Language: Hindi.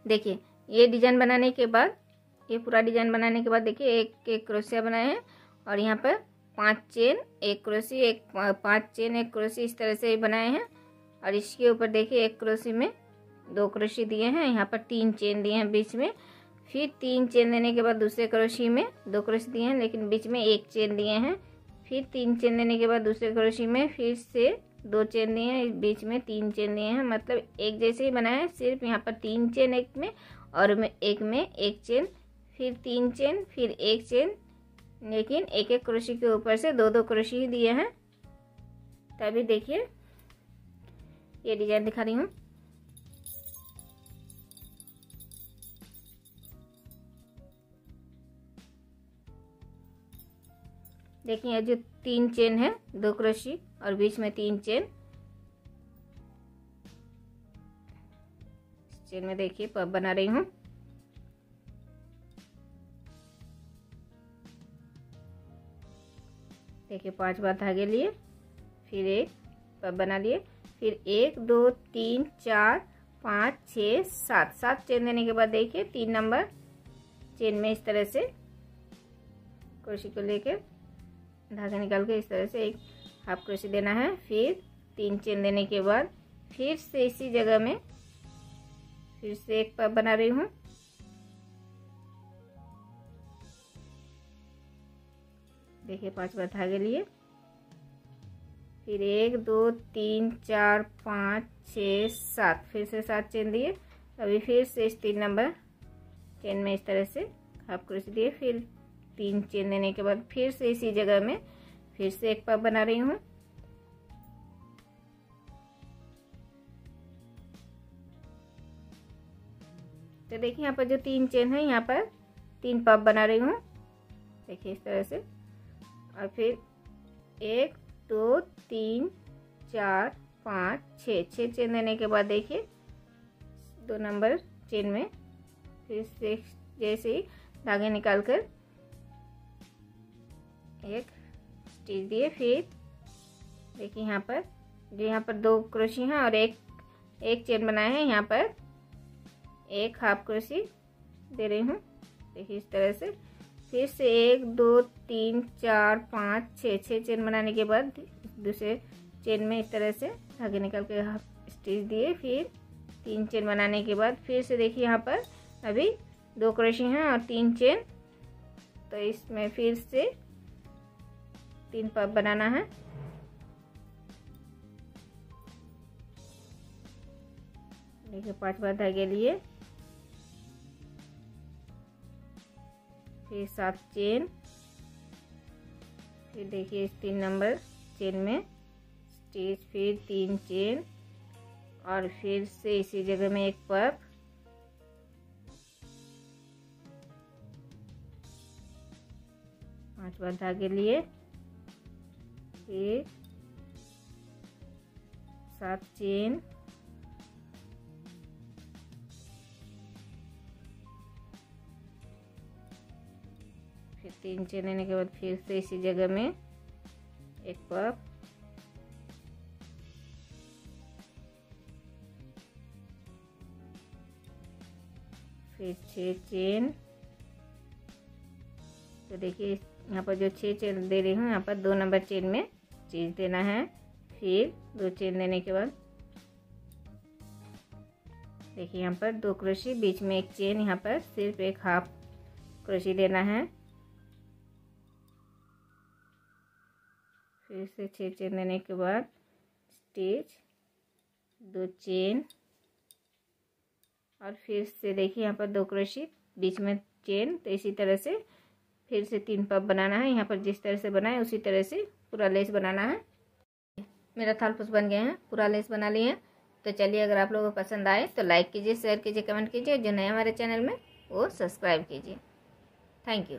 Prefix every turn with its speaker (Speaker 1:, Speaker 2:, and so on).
Speaker 1: देखिए ये डिजाइन बनाने के बाद, ये पूरा डिजाइन बनाने के बाद देखिए एक एक क्रोशिया बनाए हैं और यहाँ पर 5 चेन, एक क्रोशी, एक 5 चेन, एक क्रोशी, इस तरह से बनाए हैं। और इसके ऊपर देखिए एक क्रोशी में 2 क्रोशी दिए हैं, यहाँ पर 3 चेन दिए हैं बीच में। फिर 3 चेन देने के बाद दूसरे क्रोशी में 2 क्रोशी दिए हैं लेकिन बीच में 1 चेन दिए हैं। फिर 3 चेन देने के बाद दूसरे क्रोशी में फिर से 2 चेन दिए हैं, बीच में 3 चेन दिए हैं। मतलब एक जैसे ही बनाया है, सिर्फ यहाँ पर 3 चेन एक में और एक में 1 चेन, फिर 3 चेन, फिर 1 चेन, लेकिन एक एक क्रोशी के ऊपर से 2-2 क्रोशी ही दिए हैं। तभी देखिए ये डिजाइन दिखा रही हूँ। देखिए ये जो 3 चेन है, 2 क्रोशी और बीच में 3 चेन, इस चेन में देखिए पब बना रही हूँ। देखिए 5 बार धागे लिए, फिर एक पब बना लिए, फिर 1 2 3 4 5 6 7 चेन देने के बाद देखिए 3 नंबर चेन में इस तरह से क्रोशी को लेकर धागा निकाल के इस तरह से एक हाफ क्रोशी देना है। फिर 3 चेन देने के बाद फिर से इसी जगह में फिर से एक पब बना रही हूँ। देखिए 5 बार धागे लिए, फिर 1 2 3 4 5 6 7, फिर से 7 चेन दिए। अभी फिर से इस 3 नंबर चेन में इस तरह से हाफ क्रोशी दिए, फिर 3 चेन देने के बाद फिर से इसी जगह में फिर से एक पब बना रही हूँ। तो देखिए यहाँ पर जो 3 चेन है, यहाँ पर 3 पब बना रही हूँ। देखिए इस तरह से, और फिर 1 2 3 4 5 6 चेन देने के बाद देखिए 2 नंबर चेन में फिर से जैसे ही धागे निकाल कर एक स्टिच दिए। फिर देखिए यहाँ पर जो यहाँ पर 2 क्रोशी हैं और एक चेन बनाए हैं, यहाँ पर एक हाफ क्रोशी दे रही हूँ। देखिए इस तरह से, फिर से 1 2 3 4 5 6 चेन बनाने के बाद दूसरे चेन में इस तरह से धागे निकाल के हाफ स्टिच दिए। फिर 3 चेन बनाने के बाद फिर से देखिए यहाँ पर अभी 2 क्रोशी हैं और 3 चेन, तो इसमें फिर से 3 पब बनाना है। देखिए 5 बार धागे लिए, फिर 7 चेन, फिर देखिए इस 3 नंबर चेन में स्टिच, फिर 3 चेन और फिर से इसी जगह में एक पब, पांच बार धागे लिए, फिर 7 चेन, फिर 3 चेन लेने के बाद फिर से इसी जगह में एक पब, फिर 6 चेन। तो देखिए यहाँ पर जो 6 चेन दे रही हूँ, यहाँ पर 2 नंबर चेन में स्टिच देना है। फिर 2 चेन देने के बाद देखिए यहाँ पर 2 क्रोशी, बीच में एक चेन, यहाँ पर सिर्फ एक हाफ क्रोशी देना है। फिर से 6 चेन देने के बाद स्टिच, 2 चेन और फिर से देखिए यहाँ पर 2 क्रोशी, बीच में चेन। तो इसी तरह से फिर से 3 पब बनाना है। यहाँ पर जिस तरह से बनाए उसी तरह से पूरा लेस बनाना है। मेरा थालपुस बन गए हैं, पूरा लेस बना लिए हैं। तो चलिए, अगर आप लोगों को पसंद आए तो लाइक कीजिए, शेयर कीजिए, कमेंट कीजिए। जो नए हमारे चैनल में वो सब्सक्राइब कीजिए। Thank you.